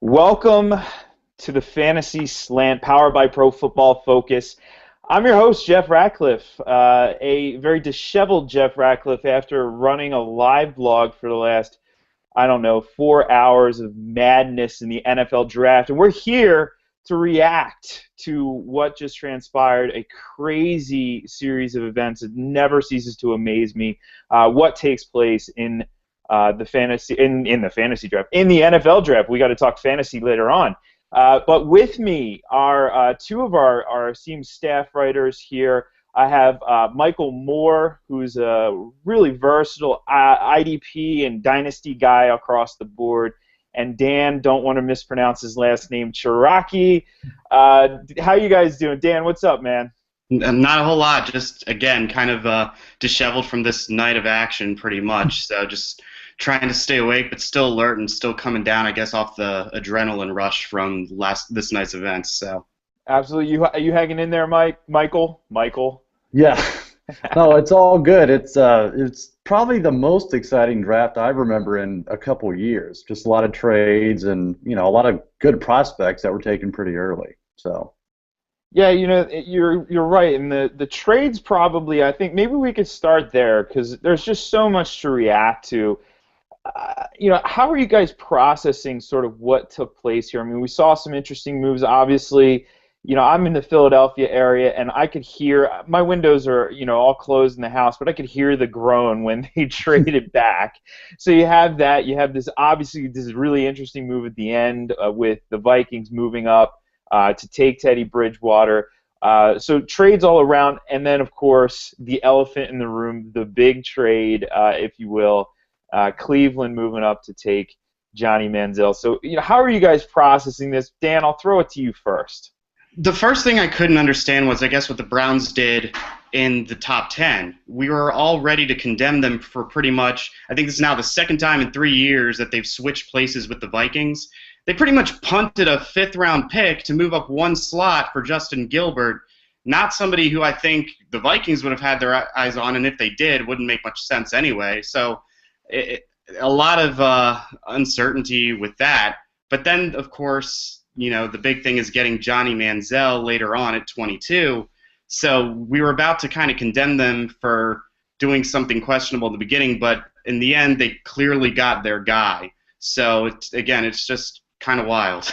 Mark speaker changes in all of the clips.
Speaker 1: Welcome to the Fantasy Slant, powered by Pro Football Focus. I'm your host, Jeff Ratcliffe, a very disheveled Jeff Ratcliffe after running a live blog for the last, 4 hours of madness in the NFL draft. And we're here to react to what just transpired, a crazy series of events that never ceases to amaze me. What takes place in the fantasy draft, in the NFL draft. We got to talk fantasy later on. But with me are two of our esteemed staff writers here. I have Michael Moore, who's a really versatile IDP and dynasty guy across the board, and Dan, don't want to mispronounce his last name, Cherokee. How you guys doing? Dan, what's up, man?
Speaker 2: Not a whole lot. Just, again, kind of disheveled from this night of action, pretty much. So just trying to stay awake, but still alert and still coming down, I guess, off the adrenaline rush from this night's events. So
Speaker 1: Absolutely. Are you hanging in there, Michael?
Speaker 3: Yeah, no, it's all good. It's probably the most exciting draft I remember in a couple years. Just a lot of trades and a lot of good prospects that were taken pretty early. So
Speaker 1: Yeah, you're right. And the trades probably, I think maybe we could start there because there's just so much to react to. How are you guys processing sort of what took place here? I mean, we saw some interesting moves. Obviously, I'm in the Philadelphia area, and I could hear my windows are all closed in the house, but I could hear the groan when they traded back. So you have that. You have this really interesting move at the end with the Vikings moving up to take Teddy Bridgewater. So trades all around, and then of course the elephant in the room, the big trade, if you will. Cleveland moving up to take Johnny Manziel. So, how are you guys processing this? Dan, I'll throw it to you first.
Speaker 2: the first thing I couldn't understand was, I guess, what the Browns did in the top 10. We were all ready to condemn them for pretty much, I think this is now the second time in 3 years that they've switched places with the Vikings. They pretty much punted a fifth-round pick to move up one slot for Justin Gilbert, not somebody who I think the Vikings would have had their eyes on, and if they did, wouldn't make much sense anyway. So a lot of uncertainty with that. But then, of course, the big thing is getting Johnny Manziel later on at 22. So we were about to kind of condemn them for doing something questionable in the beginning, but in the end, they clearly got their guy. So, it's just kind of wild.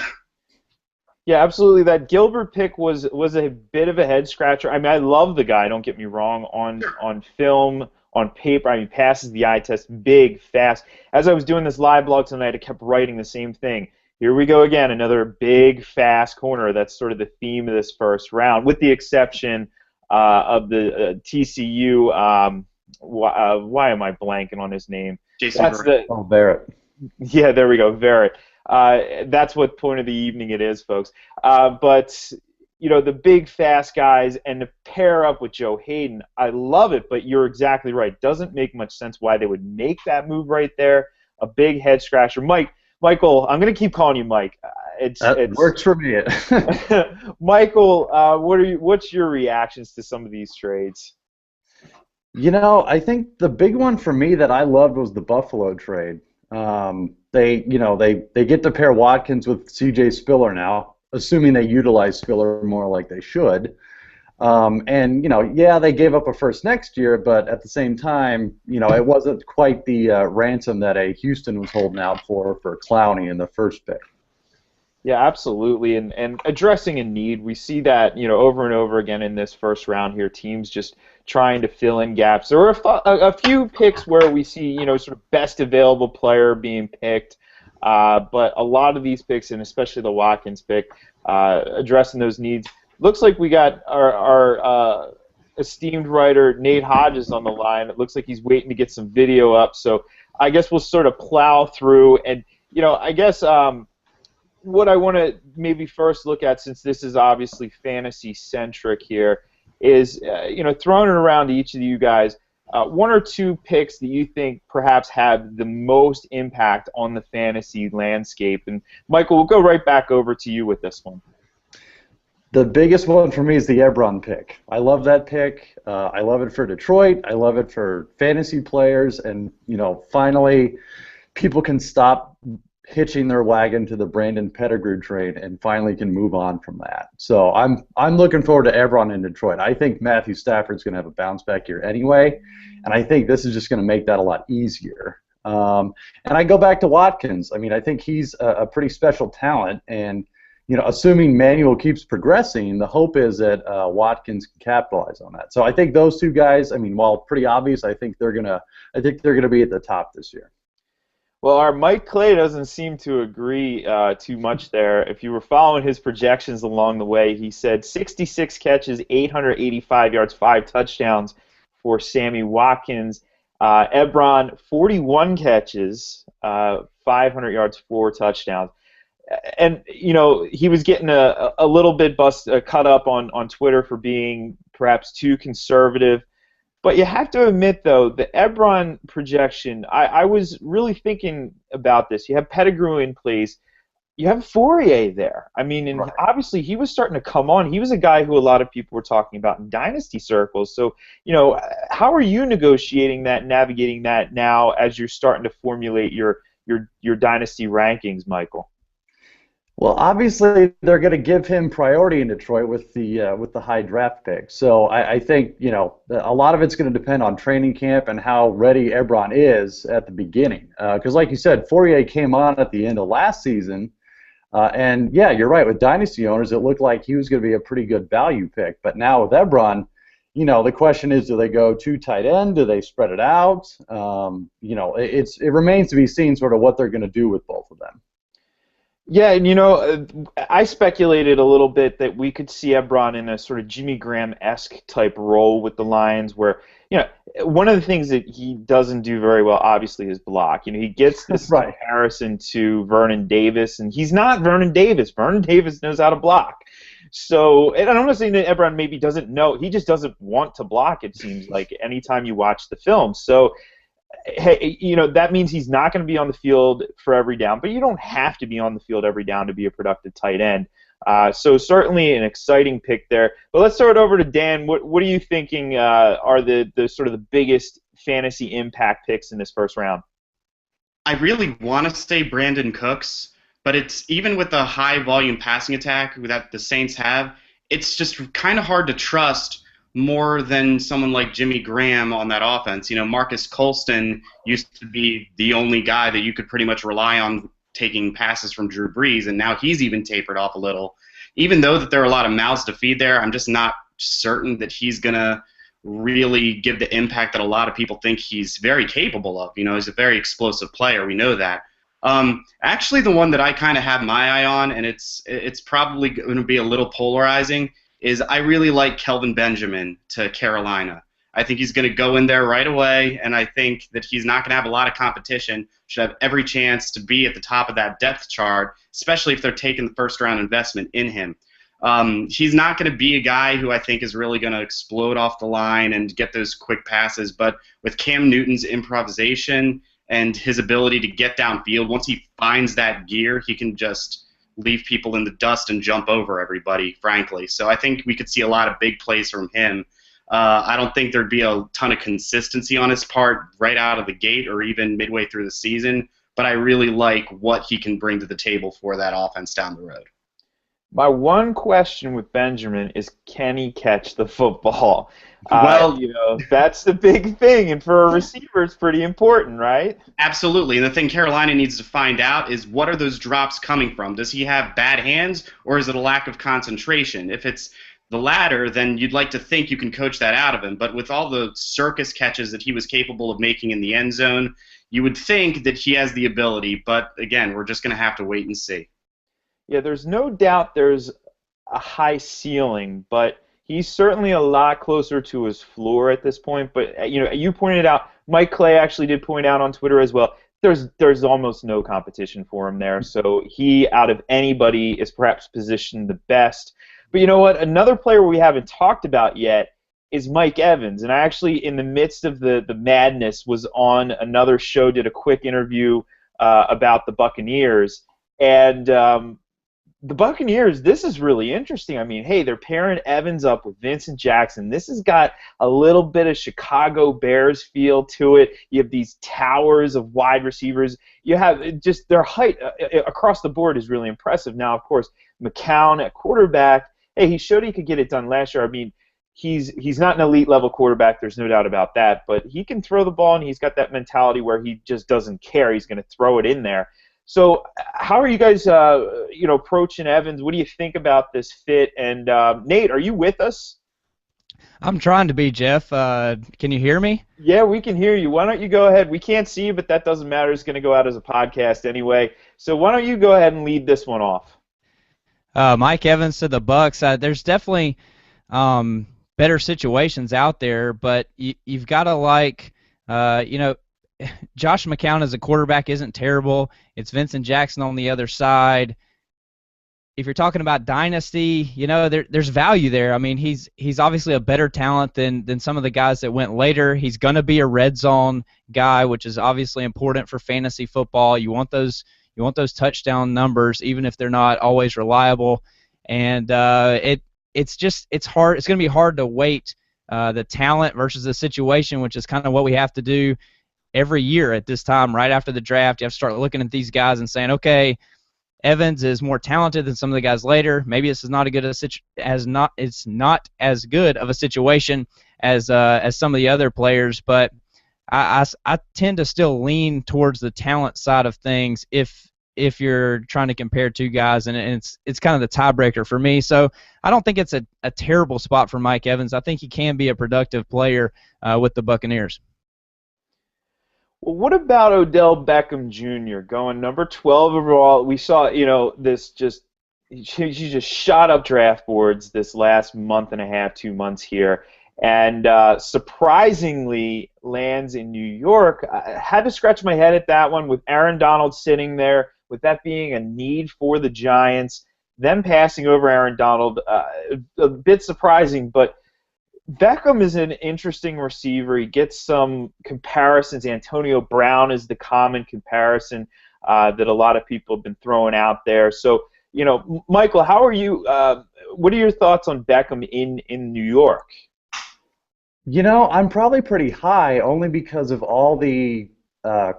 Speaker 1: Yeah, absolutely. That Gilbert pick was a bit of a head scratcher. I mean, I love the guy. Don't get me wrong. On film, on paper, I mean, passes the eye test, big, fast. As I was doing this live blog tonight, I kept writing the same thing. Here we go again, another big, fast corner. That's sort of the theme of this first round, with the exception of the TCU. Why am I blanking on his name?
Speaker 2: Jason
Speaker 3: Barrett.
Speaker 1: Yeah, there we go, Verrett. That's what point of the evening it is, folks. But the big, fast guys, and to pair up with Joe Hayden, I love it, but you're exactly right. Doesn't make much sense why they would make that move right there. A big head scratcher. Michael, I'm going to keep calling you Mike. It
Speaker 3: works for me.
Speaker 1: Michael, what's your reactions to some of these trades?
Speaker 3: I think the big one for me that I loved was the Buffalo trade. They get to pair Watkins with C.J. Spiller now, assuming they utilize Spiller more like they should. They gave up a first next year, but at the same time, it wasn't quite the ransom that a Houston was holding out for Clowney in the first pick.
Speaker 1: Yeah, absolutely, and addressing a need. We see that over and over again in this first round here. Teams just trying to fill in gaps. There are a few picks where we see sort of best available player being picked, but a lot of these picks, and especially the Watkins pick, addressing those needs. Looks like we got our esteemed writer Nate Hodges on the line. It looks like he's waiting to get some video up, so I guess we'll sort of plow through. And I guess what I want to maybe first look at, since this is obviously fantasy centric here, is throwing it around to each of you guys. One or two picks that you think perhaps have the most impact on the fantasy landscape. And Michael, we'll go right back over to you with this one.
Speaker 3: The biggest one for me is the Ebron pick. I love that pick. I love it for Detroit. I love it for fantasy players. And, finally, people can stop hitching their wagon to the Brandon Pettigrew trade and finally can move on from that. So I'm looking forward to Ebron in Detroit. I think Matthew Stafford's going to have a bounce back year anyway, and I think this is just going to make that a lot easier. And I go back to Watkins. I mean, I think he's a pretty special talent, and assuming Manuel keeps progressing, the hope is that Watkins can capitalize on that. So I think those two guys. I mean, while pretty obvious, I think they're gonna be at the top this year.
Speaker 1: Well, our Mike Clay doesn't seem to agree too much there. If you were following his projections along the way, he said 66 catches, 885 yards, 5 touchdowns for Sammy Watkins. Ebron, 41 catches, 500 yards, 4 touchdowns. And, he was getting a little bit cut up on Twitter for being perhaps too conservative. But you have to admit, though, the Ebron projection, I was really thinking about this. You have Pettigrew in place. You have Fourier there. I mean, and
Speaker 3: Right.
Speaker 1: obviously he was starting to come on. He was a guy who a lot of people were talking about in dynasty circles. So, how are you negotiating that, navigating that now as you're starting to formulate your dynasty rankings, Michael?
Speaker 3: Well, obviously they're going to give him priority in Detroit with the high draft pick. So I think a lot of it's going to depend on training camp and how ready Ebron is at the beginning. Because like you said, Fourier came on at the end of last season, and yeah, you're right. With dynasty owners, it looked like he was going to be a pretty good value pick. But now with Ebron, the question is, do they go two tight end? Do they spread it out? It remains to be seen sort of what they're going to do with both of them.
Speaker 1: Yeah, and I speculated a little bit that we could see Ebron in a sort of Jimmy Graham-esque type role with the Lions, where one of the things that he doesn't do very well, obviously, is block. He gets this
Speaker 3: Right.
Speaker 1: comparison to Vernon Davis, and he's not Vernon Davis. Vernon Davis knows how to block. So, and I'm not saying that Ebron maybe doesn't know. He just doesn't want to block, it seems like, anytime you watch the film. So, hey, that means he's not going to be on the field for every down, but you don't have to be on the field every down to be a productive tight end. So certainly an exciting pick there. But let's throw it over to Dan. What are you thinking are the sort of the biggest fantasy impact picks in this first round?
Speaker 2: I really want to say Brandon Cooks, but it's even with the high volume passing attack that the Saints have, it's just kind of hard to trust more than someone like Jimmy Graham on that offense. Marcus Colston used to be the only guy that you could pretty much rely on taking passes from Drew Brees, and now he's even tapered off a little. Even though that there are a lot of mouths to feed there, I'm just not certain that he's going to really give the impact that a lot of people think he's very capable of. He's a very explosive player. We know that. Actually, the one that I kind of have my eye on, and it's probably going to be a little polarizing, is I really like Kelvin Benjamin to Carolina. I think he's going to go in there right away, and I think that he's not going to have a lot of competition, should have every chance to be at the top of that depth chart, especially if they're taking the first-round investment in him. He's not going to be a guy who I think is really going to explode off the line and get those quick passes, but with Cam Newton's improvisation and his ability to get downfield, once he finds that gear, he can just leave people in the dust and jump over everybody, frankly. So I think we could see a lot of big plays from him. I don't think there'd be a ton of consistency on his part right out of the gate or even midway through the season, but I really like what he can bring to the table for that offense down the road.
Speaker 1: My one question with Benjamin is, can he catch the football?
Speaker 2: Well,
Speaker 1: that's the big thing, and for a receiver, it's pretty important, right?
Speaker 2: Absolutely, and the thing Carolina needs to find out is, what are those drops coming from? Does he have bad hands, or is it a lack of concentration? If it's the latter, then you'd like to think you can coach that out of him, but with all the circus catches that he was capable of making in the end zone, you would think that he has the ability, but again, we're just going to have to wait and see.
Speaker 1: Yeah, there's no doubt there's a high ceiling, but he's certainly a lot closer to his floor at this point. But you pointed out, Mike Clay actually did point out on Twitter as well, there's almost no competition for him there. So he, out of anybody, is perhaps positioned the best. But you know what? Another player we haven't talked about yet is Mike Evans. And I actually, in the midst of the madness, was on another show, did a quick interview about the Buccaneers. And the Buccaneers, this is really interesting. I mean, hey, they're pairing Evans up with Vincent Jackson. This has got a little bit of Chicago Bears feel to it. You have these towers of wide receivers. You have just their height across the board is really impressive. Now, of course, McCown at quarterback, hey, he showed he could get it done last year. I mean, he's not an elite level quarterback. There's no doubt about that. But he can throw the ball, and he's got that mentality where he just doesn't care. He's going to throw it in there. So how are you guys, approaching Evans? What do you think about this fit? And Nate, are you with us?
Speaker 4: I'm trying to be, Jeff. Can you hear me?
Speaker 1: Yeah, we can hear you. Why don't you go ahead? We can't see you, but that doesn't matter. It's going to go out as a podcast anyway. So why don't you go ahead and lead this one off?
Speaker 4: Mike Evans to the Bucks. There's definitely better situations out there, but you've got to Josh McCown as a quarterback isn't terrible. It's Vincent Jackson on the other side. If you're talking about dynasty, there's value there. I mean, he's obviously a better talent than some of the guys that went later. He's going to be a red zone guy, which is obviously important for fantasy football. You want those touchdown numbers, even if they're not always reliable. And it's hard. It's going to be hard to weight the talent versus the situation, which is kind of what we have to do every year at this time, right after the draft. You have to start looking at these guys and saying, okay, Evans is more talented than some of the guys later. Maybe this is not it's not as good of a situation as some of the other players, but I tend to still lean towards the talent side of things if you're trying to compare two guys, and it's kind of the tiebreaker for me. So I don't think it's a terrible spot for Mike Evans. I think he can be a productive player with the Buccaneers.
Speaker 1: Well, what about Odell Beckham Jr. going number 12 overall? We saw, he just shot up draft boards this last month and a half, 2 months here, and surprisingly lands in New York. I had to scratch my head at that one with Aaron Donald sitting there, with that being a need for the Giants, them passing over Aaron Donald, a bit surprising, but Beckham is an interesting receiver. He gets some comparisons. Antonio Brown is the common comparison that a lot of people have been throwing out there. So, Michael, how are you? What are your thoughts on Beckham in New York?
Speaker 3: I'm probably pretty high only because of all the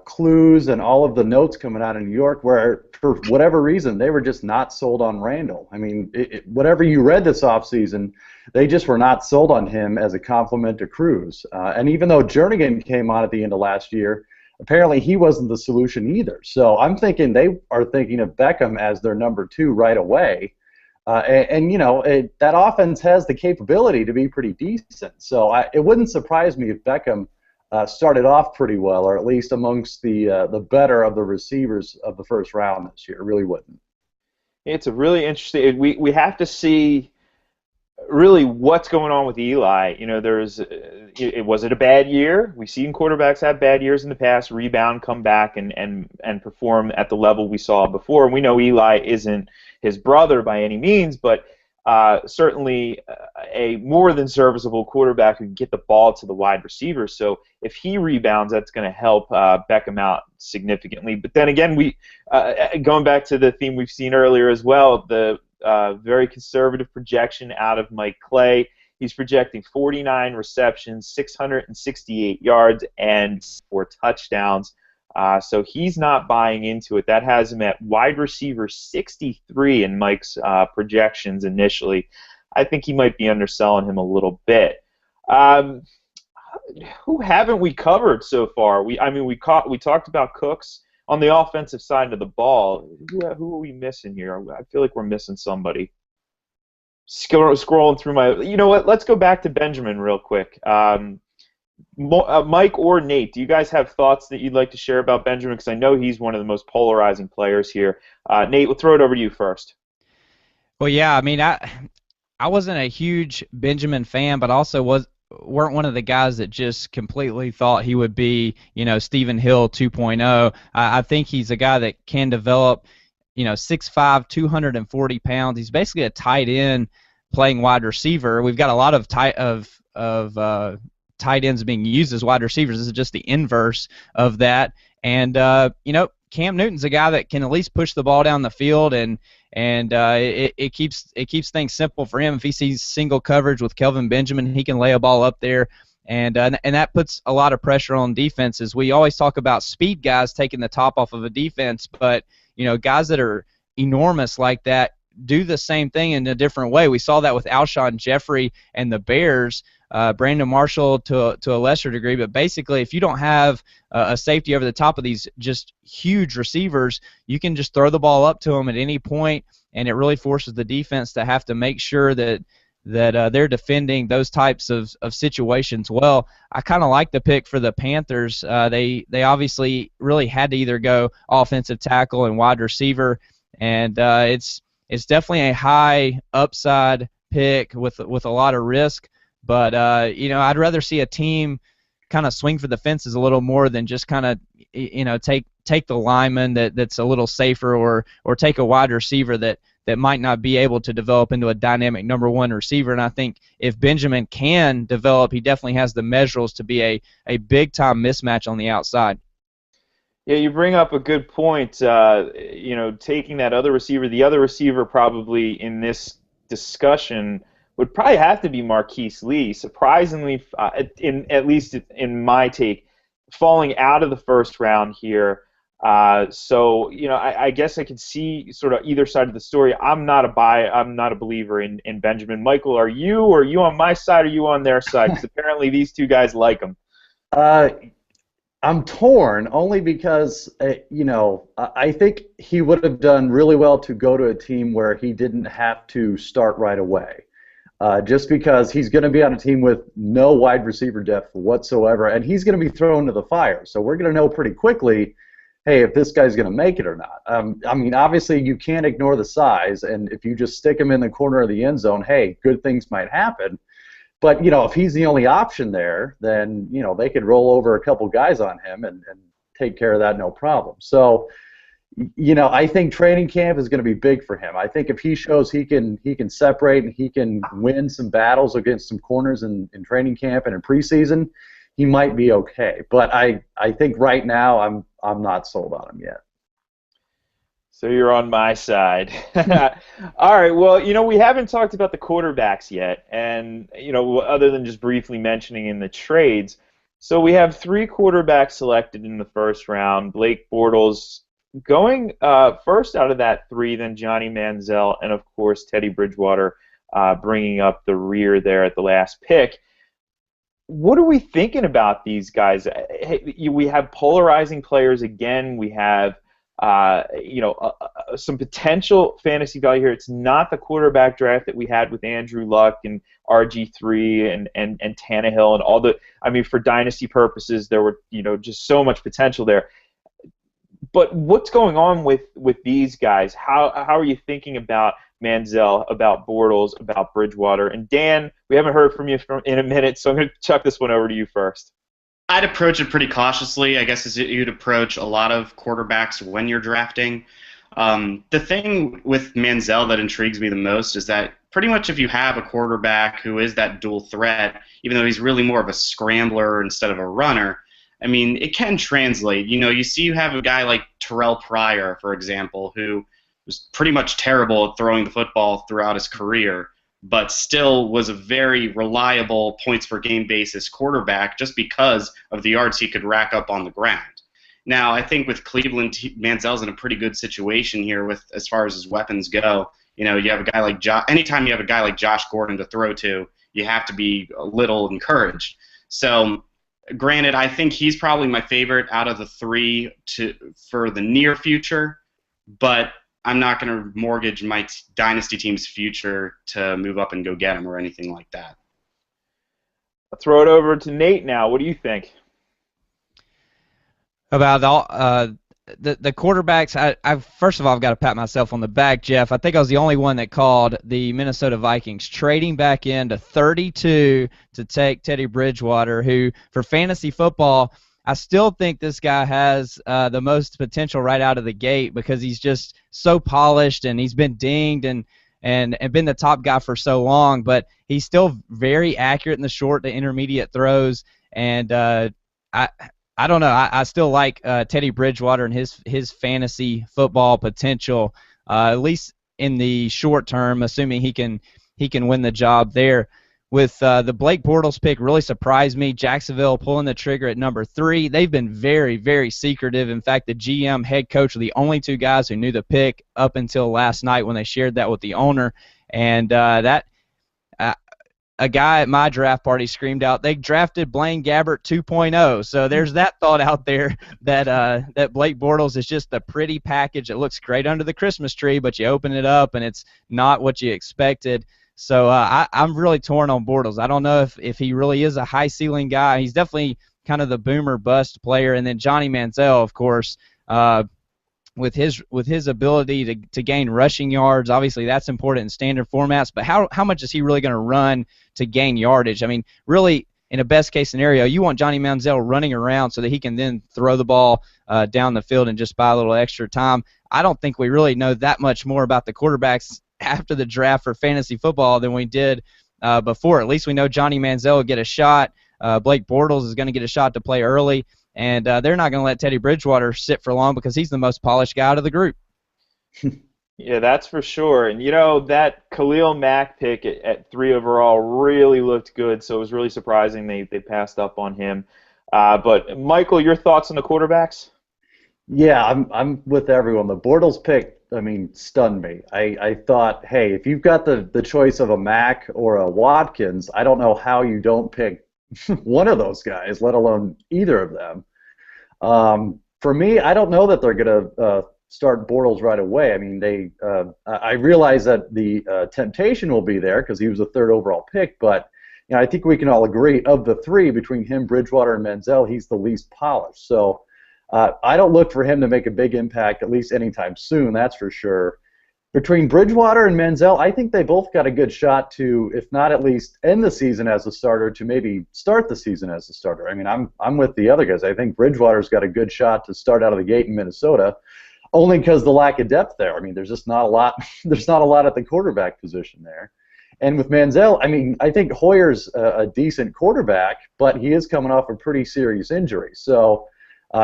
Speaker 3: clues and all of the notes coming out of New York where, for whatever reason, they were just not sold on Randall. I mean, whatever you read this offseason, they just were not sold on him as a complement to Cruz. And even though Jernigan came on at the end of last year, apparently he wasn't the solution either. So I'm thinking they are thinking of Beckham as their number 2 right away. That offense has the capability to be pretty decent. So it wouldn't surprise me if Beckham started off pretty well, or at least amongst the better of the receivers of the first round this year. It really wouldn't.
Speaker 1: It's a really interesting. We have to see really what's going on with Eli. Was it a bad year? We've seen quarterbacks have bad years in the past, rebound, come back, and perform at the level we saw before. And we know Eli isn't his brother by any means, but certainly a more than serviceable quarterback who can get the ball to the wide receiver. So if he rebounds, that's going to help Beckham out significantly. But then again, going back to the theme we've seen earlier as well, the very conservative projection out of Mike Clay. He's projecting 49 receptions, 668 yards, and 4 touchdowns. So he's not buying into it. That has him at wide receiver 63 in Mike's projections initially. I think he might be underselling him a little bit. Who haven't we covered so far? We talked about Cooks on the offensive side of the ball. Who are we missing here? I feel like we're missing somebody. Scrolling through my. You know what? Let's go back to Benjamin real quick. Mike or Nate, do you guys have thoughts that you'd like to share about Benjamin? Because I know he's one of the most polarizing players here. Nate, we'll throw it over to you first.
Speaker 4: Well, yeah, I mean, I wasn't a huge Benjamin fan, but also weren't one of the guys that just completely thought he would be, Stephen Hill 2.0. I think he's a guy that can develop, 6'5", 240 pounds. He's basically a tight end playing wide receiver. We've got a lot of tight ends being used as wide receivers. This is just the inverse of that. And, Cam Newton's a guy that can at least push the ball down the field, and it keeps things simple for him. If he sees single coverage with Kelvin Benjamin, he can lay a ball up there, and that puts a lot of pressure on defenses. We always talk about speed guys taking the top off of a defense, but guys that are enormous like that do the same thing in a different way. We saw that with Alshon Jeffrey and the Bears. Brandon Marshall to a lesser degree, but basically if you don't have a safety over the top of these just huge receivers, you can just throw the ball up to them at any point, and it really forces the defense to have to make sure that they're defending those types of situations well. I kind of like the pick for the Panthers. They obviously really had to either go offensive tackle and wide receiver, and it's definitely a high upside pick with a lot of risk. But I'd rather see a team kind of swing for the fences a little more than just kind of take the lineman that's a little safer, or take a wide receiver that might not be able to develop into a dynamic number one receiver. And I think if Benjamin can develop, he definitely has the measurables to be a big time mismatch on the outside.
Speaker 1: Yeah, you bring up a good point. Taking that other receiver, the other receiver probably in this discussion would probably have to be Marquise Lee. Surprisingly, at least in my take, falling out of the first round here. I guess I can see sort of either side of the story. I'm not a believer in Benjamin. Michael, are you on my side, or are you on their side? Because apparently these two guys like him.
Speaker 3: I'm torn only because, I think he would have done really well to go to a team where he didn't have to start right away. Just because he's going to be on a team with no wide receiver depth whatsoever, and he's going to be thrown to the fire. So we're going to know pretty quickly, hey, if this guy's going to make it or not. Obviously you can't ignore the size, and if you just stick him in the corner of the end zone, hey, good things might happen. But, if he's the only option there, then, they could roll over a couple guys on him and take care of that no problem. So, I think training camp is going to be big for him. I think if he shows he can separate and he can win some battles against some corners in training camp and in preseason, he might be okay. But I think right now I'm not sold on him yet.
Speaker 1: So you're on my side. All right, well, we haven't talked about the quarterbacks yet, and, other than just briefly mentioning in the trades. So we have 3 quarterbacks selected in the first round. Blake Bortles going first out of that 3, then Johnny Manziel, and, of course, Teddy Bridgewater bringing up the rear there at the last pick. What are we thinking about these guys? We have polarizing players again. We have some potential fantasy value here. It's not the quarterback draft that we had with Andrew Luck and RG3 and Tannehill and all the. For dynasty purposes, there were just so much potential there. But what's going on with these guys? How are you thinking about Manziel, about Bortles, about Bridgewater? And Dan, we haven't heard from you in a minute, so I'm going to chuck this one over to you first.
Speaker 2: I'd approach it pretty cautiously, I guess, as you'd approach a lot of quarterbacks when you're drafting. The thing with Manziel that intrigues me the most is that pretty much if you have a quarterback who is that dual threat, even though he's really more of a scrambler instead of a runner, it can translate. You have a guy like Terrell Pryor, for example, who was pretty much terrible at throwing the football throughout his career, but still was a very reliable points-per-game basis quarterback just because of the yards he could rack up on the ground. Now, I think with Cleveland, Manziel's in a pretty good situation here with as far as his weapons go. You have a guy like anytime you have a guy like Josh Gordon to throw to, you have to be a little encouraged. So, granted, I think he's probably my favorite out of the 3 for the near future, but I'm not going to mortgage my dynasty team's future to move up and go get him or anything like that.
Speaker 1: I'll throw it over to Nate now. What do you think?
Speaker 4: About the quarterbacks, I first of all, I've got to pat myself on the back, Jeff. I think I was the only one that called the Minnesota Vikings trading back into 32 to take Teddy Bridgewater, who, for fantasy football, I still think this guy has the most potential right out of the gate because he's just so polished and he's been dinged and been the top guy for so long, but he's still very accurate in the short to intermediate throws. And I don't know. I still like Teddy Bridgewater and his fantasy football potential, at least in the short term, assuming he can win the job there. With the Blake Bortles pick, really surprised me. Jacksonville pulling the trigger at number 3. They've been very, very secretive. In fact, the GM, head coach, are the only two guys who knew the pick up until last night when they shared that with the owner. And that a guy at my draft party screamed out, "They drafted Blaine Gabbert 2.0." So there's that thought out there that Blake Bortles is just a pretty package. It looks great under the Christmas tree, but you open it up and it's not what you expected. So I'm really torn on Bortles. I don't know if he really is a high ceiling guy. He's definitely kind of the boomer bust player. And then Johnny Manziel, of course, with his ability to gain rushing yards. Obviously, that's important in standard formats. But how much is he really going to run to gain yardage? I mean, really, in a best case scenario, you want Johnny Manziel running around so that he can then throw the ball down the field and just buy a little extra time. I don't think we really know that much more about the quarterbacks after the draft for fantasy football than we did before. At least we know Johnny Manziel will get a shot. Blake Bortles is going to get a shot to play early. And they're not going to let Teddy Bridgewater sit for long because he's the most polished guy out of the group.
Speaker 1: Yeah, that's for sure. And, that Khalil Mack pick at 3 overall really looked good, so it was really surprising they passed up on him. But, Michael, your thoughts on the quarterbacks?
Speaker 3: Yeah, I'm with everyone. The Bortles pick, stunned me. I thought, hey, if you've got the choice of a Mack or a Watkins, I don't know how you don't pick one of those guys, let alone either of them. For me, I don't know that they're going to start Bortles right away. I mean, I realize that the temptation will be there because he was a 3rd overall pick, but I think we can all agree of the 3 between him, Bridgewater, and Manziel, he's the least polished. So I don't look for him to make a big impact, at least anytime soon, that's for sure. Between Bridgewater and Manziel, I think they both got a good shot to, if not at least end the season as a starter, to maybe start the season as a starter. I mean, I'm with the other guys. I think Bridgewater's got a good shot to start out of the gate in Minnesota, only because the lack of depth there. I mean, there's just not a lot. There's not a lot at the quarterback position there. And with Manziel, I mean, I think Hoyer's a decent quarterback, but he is coming off a pretty serious injury. So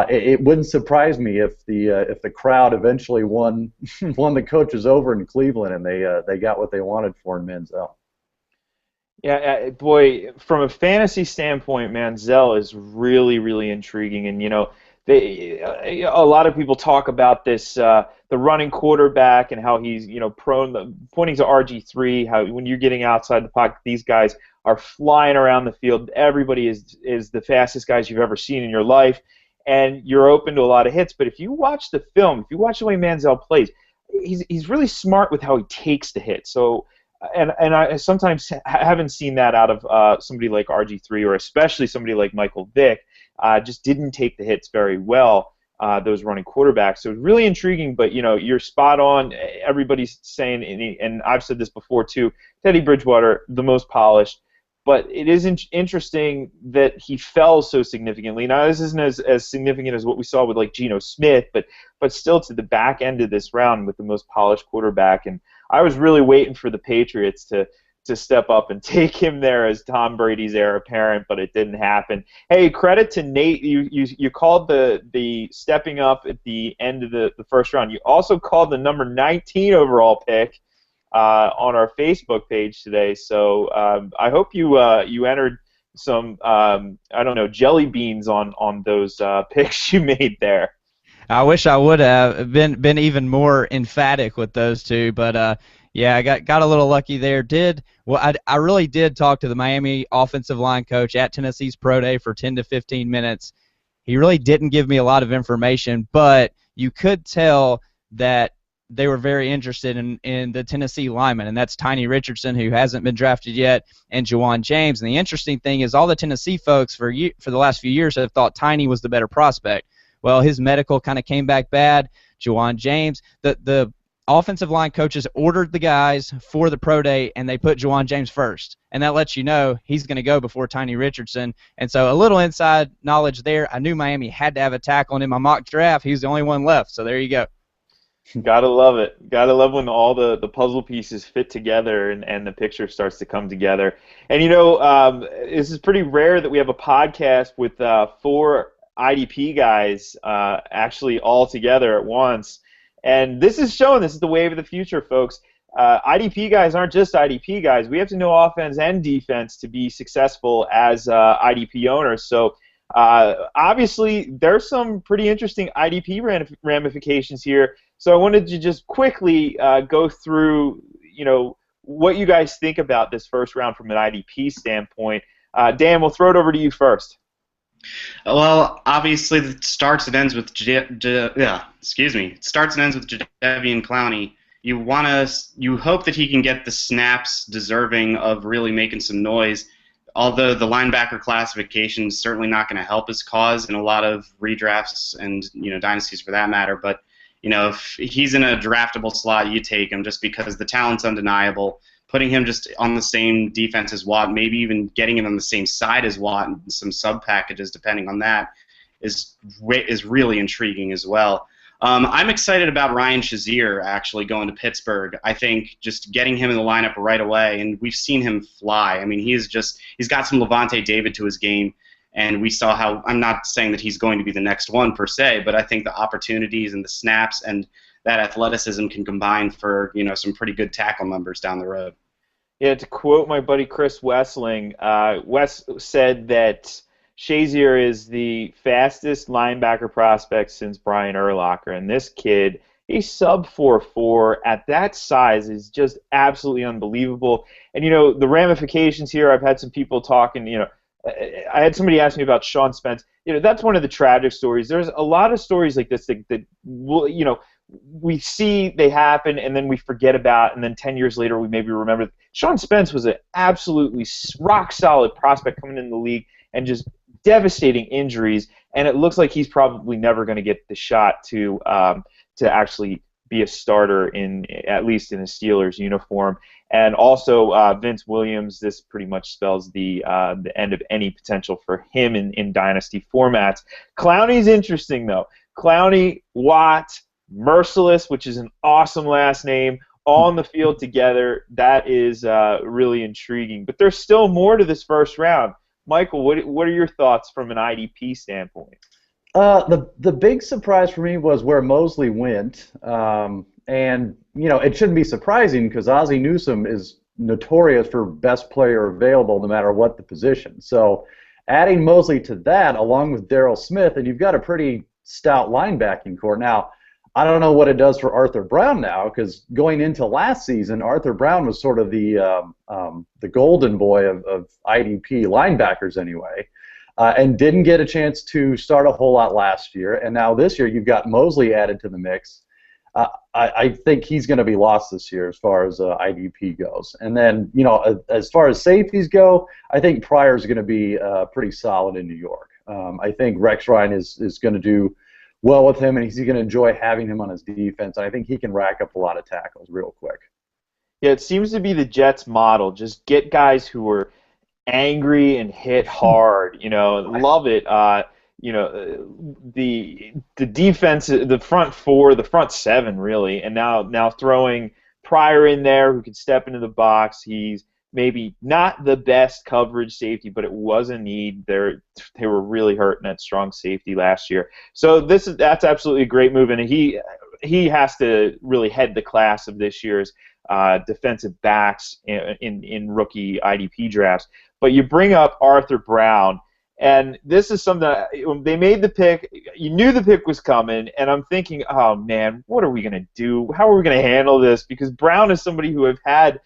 Speaker 3: it wouldn't surprise me if the crowd eventually won the coaches over in Cleveland and they got what they wanted for in Manziel.
Speaker 1: Yeah, boy, from a fantasy standpoint, Manziel is really, really intriguing. And, a lot of people talk about this, the running quarterback and how he's, pointing to RG3, how when you're getting outside the pocket, these guys are flying around the field. Everybody is the fastest guys you've ever seen in your life. And you're open to a lot of hits. But if you watch the film, if you watch the way Manziel plays, he's really smart with how he takes the hit. So, and I sometimes haven't seen that out of somebody like RG3 or especially somebody like Michael Vick. Just didn't take the hits very well, those running quarterbacks. So it's really intriguing, but, you're spot on. Everybody's saying, and I've said this before too, Teddy Bridgewater, the most polished. But it is interesting that he fell so significantly. Now, this isn't as significant as what we saw with, like, Geno Smith, but still to the back end of this round with the most polished quarterback. And I was really waiting for the Patriots to step up and take him there as Tom Brady's heir apparent, but it didn't happen. Hey, credit to Nate. You called the stepping up at the end of the first round. You also called the number 19 overall pick on our Facebook page today. So I hope you entered some jelly beans on those picks you made there.
Speaker 4: I wish I would have been even more emphatic with those two, but yeah, I got a little lucky there. I really did talk to the Miami offensive line coach at Tennessee's Pro Day for 10 to 15 minutes. He really didn't give me a lot of information, but you could tell that they were very interested in the Tennessee lineman, and that's Tiny Richardson, who hasn't been drafted yet, and Juwan James. And the interesting thing is all the Tennessee folks for the last few years have thought Tiny was the better prospect. Well, his medical kind of came back bad. Juwan James, the offensive line coaches ordered the guys for the pro day, and they put Juwan James first. And that lets you know he's going to go before Tiny Richardson. And so a little inside knowledge there. I knew Miami had to have a tackle in my mock draft. He was the only one left, so there you go.
Speaker 1: Gotta love it. Gotta love when all the puzzle pieces fit together and the picture starts to come together. And this is pretty rare that we have a podcast with 4 IDP guys actually all together at once. And this is showing this is the wave of the future, folks. IDP guys aren't just IDP guys. We have to know offense and defense to be successful as IDP owners. So obviously, there's some pretty interesting IDP ramifications here. So I wanted to just quickly go through, what you guys think about this first round from an IDP standpoint. Dan, we'll throw it over to you first.
Speaker 2: Well, obviously, it starts and ends with It starts and ends with Jadeveon Clowney. You hope that he can get the snaps deserving of really making some noise. Although the linebacker classification is certainly not going to help his cause in a lot of redrafts and dynasties for that matter. But if he's in a draftable slot, you take him just because the talent's undeniable. Putting him just on the same defense as Watt, maybe even getting him on the same side as Watt and some sub packages depending on that is really intriguing as well. I'm excited about Ryan Shazier actually going to Pittsburgh. I think just getting him in the lineup right away, and we've seen him fly. I mean, he's got some Levante David to his game, and we saw how. I'm not saying that he's going to be the next one per se, but I think the opportunities and the snaps and that athleticism can combine for some pretty good tackle numbers down the road.
Speaker 1: Yeah, to quote my buddy Chris Wessling, Wes said that Shazier is the fastest linebacker prospect since Brian Urlacher, and this kid, he's sub 4.4 at that size is just absolutely unbelievable. And the ramifications here, I've had some people talking. I had somebody ask me about Sean Spence. That's one of the tragic stories. There's a lot of stories like this that we see they happen and then we forget about, and then 10 years later we maybe remember. Sean Spence was an absolutely rock solid prospect coming in the league and just devastating injuries, and it looks like he's probably never going to get the shot to actually be a starter at least in a Steelers uniform. And also Vince Williams, this pretty much spells the end of any potential for him in dynasty formats. Clowney's interesting though. Clowney, Watt, Merciless, which is an awesome last name, all on the field together. That is really intriguing. But there's still more to this first round. Michael, what are your thoughts from an IDP standpoint?
Speaker 3: The big surprise for me was where Mosley went, and it shouldn't be surprising because Ozzie Newsome is notorious for best player available no matter what the position. So adding Mosley to that along with Darryl Smith, and you've got a pretty stout linebacking core. Now, I don't know what it does for Arthur Brown now, because going into last season, Arthur Brown was sort of the golden boy of IDP linebackers anyway, and didn't get a chance to start a whole lot last year. And now this year you've got Mosley added to the mix. I think he's going to be lost this year as far as IDP goes. And then, as far as safeties go, I think Pryor's going to be pretty solid in New York. I think Rex Ryan is going to do well with him, and he's going to enjoy having him on his defense. And I think he can rack up a lot of tackles real quick.
Speaker 1: Yeah, it seems to be the Jets' model. Just get guys who are angry and hit hard. Love it. The defense, the front four, the front seven, really, and now throwing Pryor in there who can step into the box. He's maybe not the best coverage safety, but it was a need. They were really hurting at strong safety last year. So that's absolutely a great move, and he has to really head the class of this year's defensive backs in rookie IDP drafts. But you bring up Arthur Brown, and this is something that when they made the pick, you knew the pick was coming, and I'm thinking, oh man, what are we going to do? How are we going to handle this? Because Brown is somebody who have had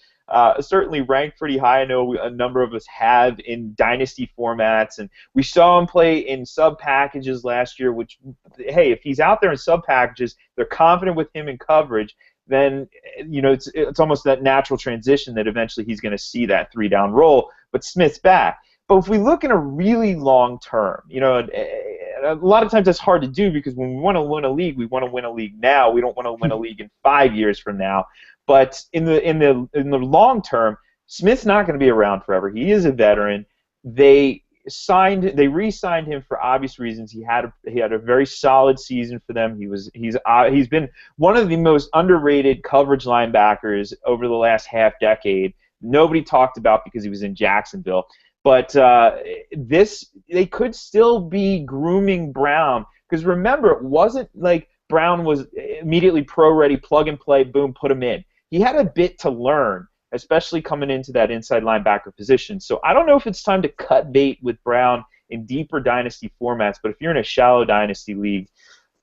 Speaker 1: certainly ranked pretty high. I know a number of us have in dynasty formats, and we saw him play in sub packages last year, which, hey, if he's out there in sub packages, they're confident with him in coverage, then it's almost that natural transition that eventually he's going to see that 3-down roll, but Smith's back. But if we look in a really long term, a lot of times that's hard to do because when we want to win a league, we want to win a league now. We don't want to win a league in 5 years from now. But in the long term, Smith's not going to be around forever. He is a veteran. They re-signed him for obvious reasons. He had a very solid season for them. He's been one of the most underrated coverage linebackers over the last half decade. Nobody talked about because he was in Jacksonville. But they could still be grooming Brown, because remember, it wasn't like Brown was immediately pro-ready, plug and play, boom, put him in. He had a bit to learn, especially coming into that inside linebacker position. So I don't know if it's time to cut bait with Brown in deeper dynasty formats, but if you're in a shallow dynasty league,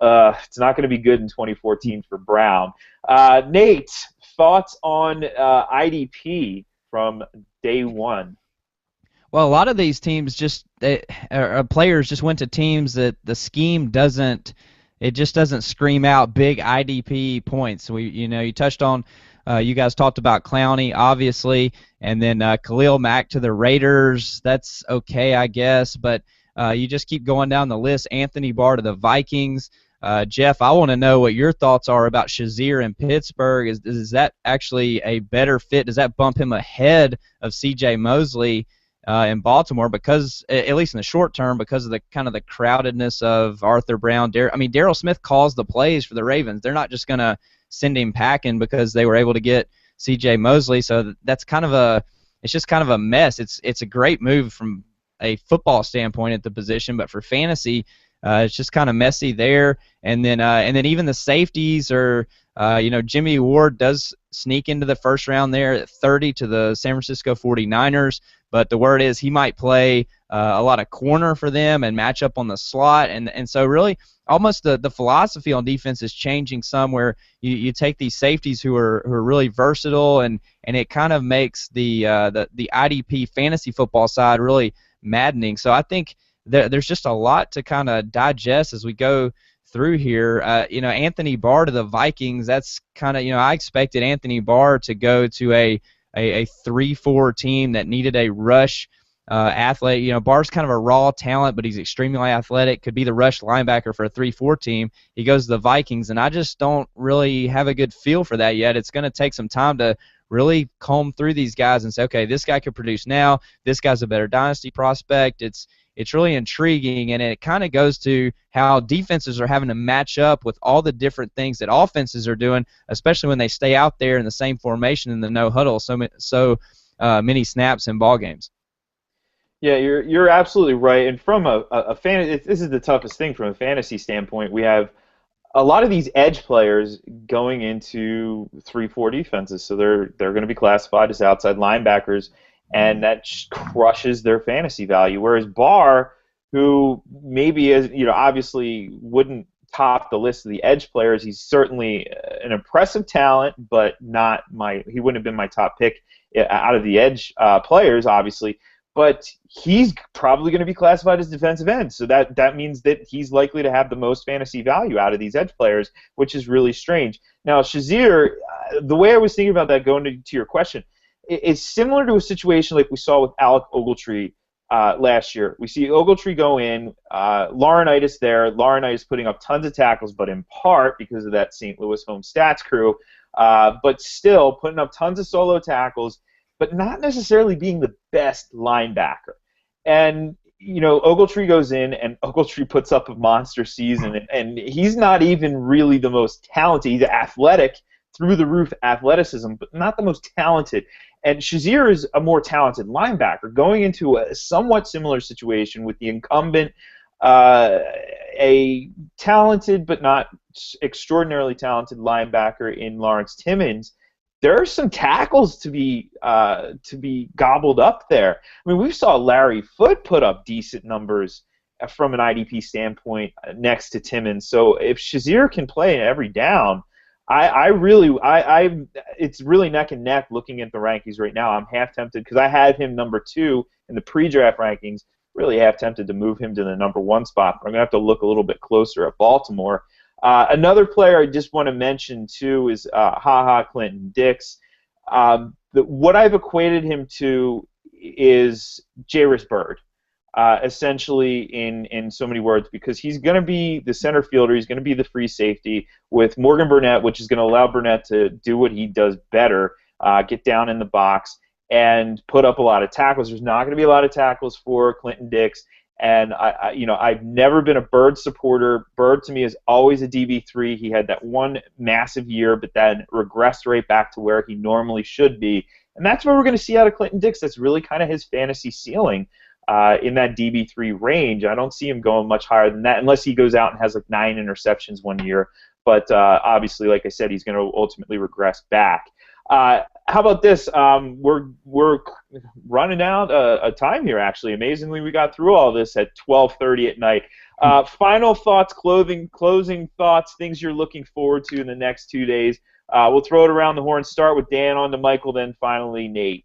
Speaker 1: it's not going to be good in 2014 for Brown. Nate, thoughts on IDP from day one?
Speaker 4: Well, a lot of these teams players just went to teams that the scheme doesn't scream out big IDP points. You touched on, you guys talked about Clowney, obviously, and then Khalil Mack to the Raiders. That's okay, I guess, but you just keep going down the list. Anthony Barr to the Vikings. Jeff, I want to know what your thoughts are about Shazier in Pittsburgh. Is that actually a better fit? Does that bump him ahead of C.J. Mosley in Baltimore, because at least in the short term, because of the kind of the crowdedness of Arthur Brown? Darryl Smith calls the plays for the Ravens. They're not just going to send him packing because they were able to get C.J. Mosley. So that's it's just kind of a mess. It's a great move from a football standpoint at the position, but for fantasy, it's just kind of messy there. And then even the safeties are, Jimmy Ward does sneak into the first round there at 30 to the San Francisco 49ers, but the word is he might play a lot of corner for them and match up on the slot. And so really almost the philosophy on defense is changing some, where you take these safeties who are really versatile, and it kind of makes the IDP fantasy football side really maddening. So I think there's just a lot to kind of digest as we go through here. Anthony Barr to the Vikings, that's kind of, I expected Anthony Barr to go to a 3-4 team that needed a rush athlete. Barr's kind of a raw talent, but he's extremely athletic, could be the rush linebacker for a 3-4 team. He goes to the Vikings, and I just don't really have a good feel for that yet. It's going to take some time to really comb through these guys and say, okay, this guy could produce now, this guy's a better dynasty prospect. It's really intriguing, and it kind of goes to how defenses are having to match up with all the different things that offenses are doing, especially when they stay out there in the same formation in the no huddle so many snaps in ball games.
Speaker 1: Yeah, you're absolutely right. And from a fan, this is the toughest thing from a fantasy standpoint. We have a lot of these edge players going into 3-4 defenses, so they're going to be classified as outside linebackers, and that crushes their fantasy value. Whereas Barr, who maybe is, obviously wouldn't top the list of the edge players, he's certainly an impressive talent, but he wouldn't have been my top pick out of the edge players, obviously. But he's probably going to be classified as defensive end, so that means that he's likely to have the most fantasy value out of these edge players, which is really strange. Now, Shazier, the way I was thinking about that, going to your question, it's similar to a situation like we saw with Alec Ogletree last year. We see Ogletree go in, Laurinaitis there, Laurinaitis putting up tons of tackles, but in part because of that St. Louis home stats crew, but still putting up tons of solo tackles, but not necessarily being the best linebacker. And, Ogletree goes in, and Ogletree puts up a monster season, and he's not even really the most talented. He's athletic, through-the-roof athleticism, but not the most talented. And Shazier is a more talented linebacker, going into a somewhat similar situation with the incumbent, a talented but not extraordinarily talented linebacker in Lawrence Timmons. There are some tackles to be gobbled up there. I mean, we saw Larry Foote put up decent numbers from an IDP standpoint next to Timmons. So if Shazier can play every down, it's really neck and neck looking at the rankings right now. I'm half tempted, because I had him number 2 in the pre-draft rankings, really half tempted to move him to the number 1 spot. But I'm going to have to look a little bit closer at Baltimore. Another player I just want to mention, too, is Clinton Dix. What I've equated him to is Jairus Byrd, essentially in so many words, because he's going to be the center fielder, he's going to be the free safety with Morgan Burnett, which is going to allow Burnett to do what he does better, get down in the box and put up a lot of tackles. There's not going to be a lot of tackles for Clinton Dix. And I've never been a Byrd supporter. Byrd to me is always a DB3. He had that one massive year, but then regressed right back to where he normally should be. And that's what we're going to see out of Clinton Dix. That's really kind of his fantasy ceiling in that DB3 range. I don't see him going much higher than that unless he goes out and has like 9 interceptions one year. But obviously, like I said, he's going to ultimately regress back. How about this? We're running out of time here, actually. Amazingly, we got through all this at 12:30 at night. Final thoughts, closing thoughts, things you're looking forward to in the next 2 days. We'll throw it around the horn, start with Dan, on to Michael, then finally Nate.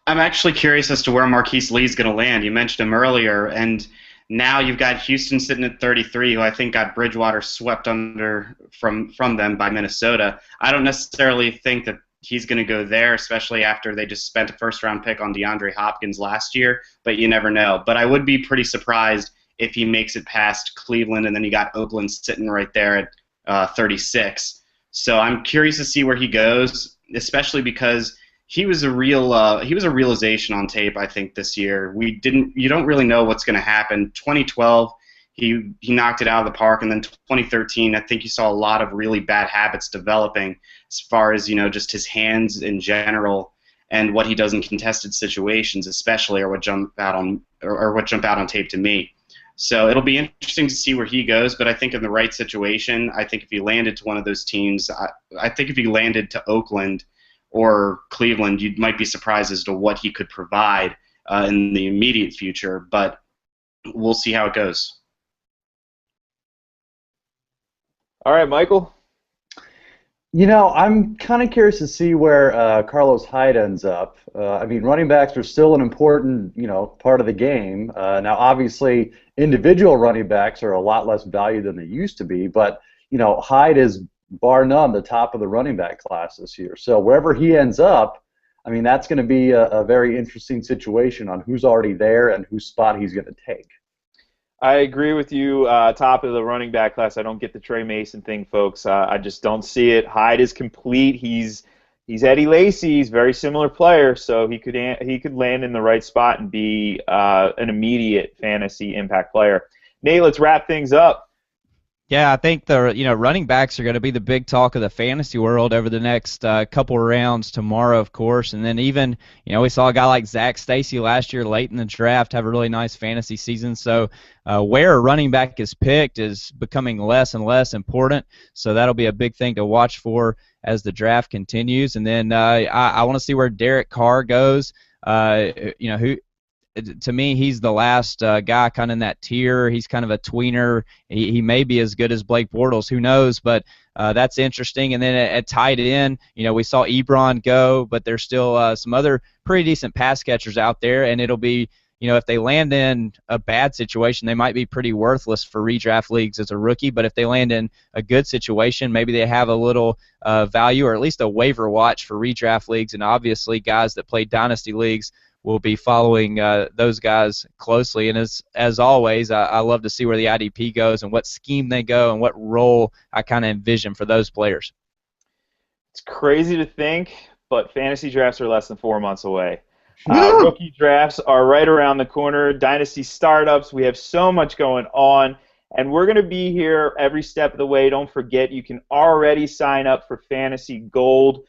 Speaker 2: I'm actually curious as to where Marquise Lee's going to land. You mentioned him earlier, and now you've got Houston sitting at 33, who I think got Bridgewater swept under from them by Minnesota. I don't necessarily think that he's going to go there, especially after they just spent a first-round pick on DeAndre Hopkins last year, but you never know. But I would be pretty surprised if he makes it past Cleveland, and then you got Oakland sitting right there at 36. So I'm curious to see where he goes, especially because he was a realization on tape, I think, this year. You don't really know what's going to happen. 2012, he knocked it out of the park, and then 2013, I think you saw a lot of really bad habits developing as far as, just his hands in general and what he does in contested situations, especially, or what jump out on tape to me. So it'll be interesting to see where he goes, but I think in the right situation, I think if he landed to one of those teams, I think if he landed to Oakland or Cleveland, you might be surprised as to what he could provide in the immediate future, but we'll see how it goes.
Speaker 1: All right, Michael.
Speaker 3: I'm kind of curious to see where Carlos Hyde ends up. Running backs are still an important, part of the game. Now, obviously, individual running backs are a lot less valued than they used to be, but, Hyde is, bar none, the top of the running back class this year. So wherever he ends up, that's going to be a very interesting situation on who's already there and whose spot he's going to take.
Speaker 1: I agree with you. Top of the running back class. I don't get the Trey Mason thing, folks. I just don't see it. Hyde is complete. He's Eddie Lacy. He's a very similar player, so he could land in the right spot and be an immediate fantasy impact player. Nate, let's wrap things up.
Speaker 4: Yeah, I think the running backs are going to be the big talk of the fantasy world over the next couple of rounds tomorrow, of course, and then even we saw a guy like Zach Stacy last year late in the draft have a really nice fantasy season. So where a running back is picked is becoming less and less important. So that'll be a big thing to watch for as the draft continues. And then I want to see where Derek Carr goes. To me, he's the last guy kind of in that tier. He's kind of a tweener. He may be as good as Blake Bortles. Who knows? But that's interesting. And then at tight end, we saw Ebron go, but there's still some other pretty decent pass catchers out there. And it'll be, if they land in a bad situation, they might be pretty worthless for redraft leagues as a rookie. But if they land in a good situation, maybe they have a little value, or at least a waiver watch for redraft leagues. And obviously, guys that play dynasty leagues will be following those guys closely. And as always, I love to see where the IDP goes and what scheme they go and what role I kind of envision for those players.
Speaker 1: It's crazy to think, but fantasy drafts are less than 4 months away. Rookie drafts are right around the corner. Dynasty startups, we have so much going on, and we're going to be here every step of the way. Don't forget, you can already sign up for Fantasy Gold.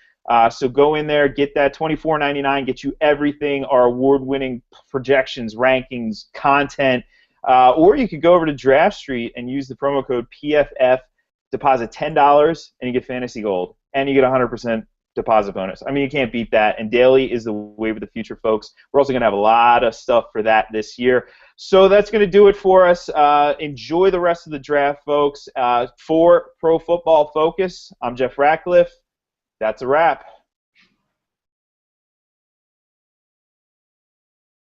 Speaker 1: So go in there, get that $24.99, get you everything, our award-winning projections, rankings, content, or you could go over to Draft Street and use the promo code PFF, deposit $10, and you get Fantasy Gold, and you get 100% deposit bonus. You can't beat that, and daily is the wave of the future, folks. We're also going to have a lot of stuff for that this year. So that's going to do it for us. Enjoy the rest of the draft, folks. For Pro Football Focus, I'm Jeff Ratcliffe. That's a wrap.